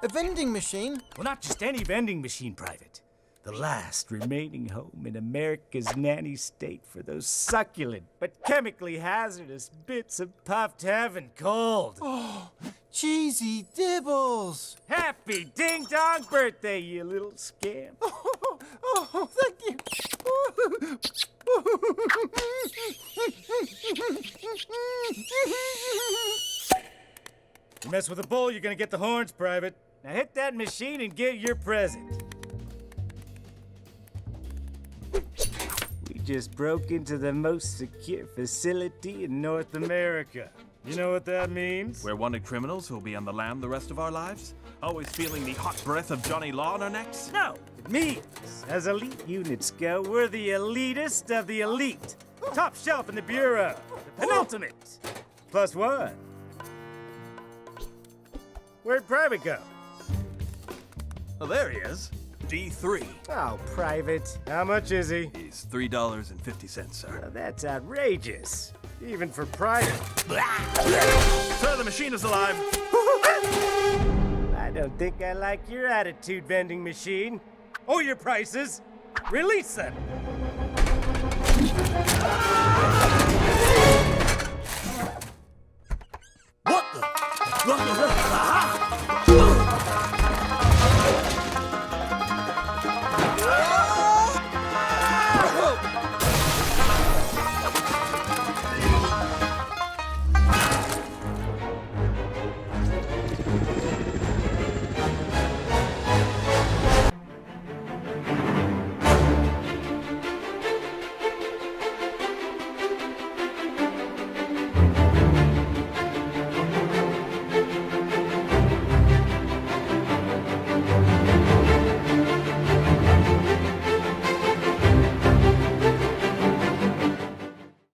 A vending machine? Well, not just any vending machine, Private. The last remaining home in America's nanny state for those succulent but chemically hazardous bits of puffed heaven cold. Oh, cheesy dibbles! Happy ding-dong birthday, you little scamp. Oh, thank you. You mess with a bull, you're gonna get the horns, Private. Now hit that machine and get your present. We just broke into the most secure facility in North America. You know what that means? We're wanted criminals who'll be on the lam the rest of our lives? Always feeling the hot breath of Johnny Law on our necks? No, it means, as elite units go, we're the elitist of the elite. Top shelf in the Bureau. The penultimate. Plus one. Where'd Private go? Oh, there he is. D3. Oh, Private. How much is he? He's $3.50, sir. Well, that's outrageous. Even for Private. Sir, the machine is alive. I don't think I like your attitude, vending machine. Or your prices. Release them. What the?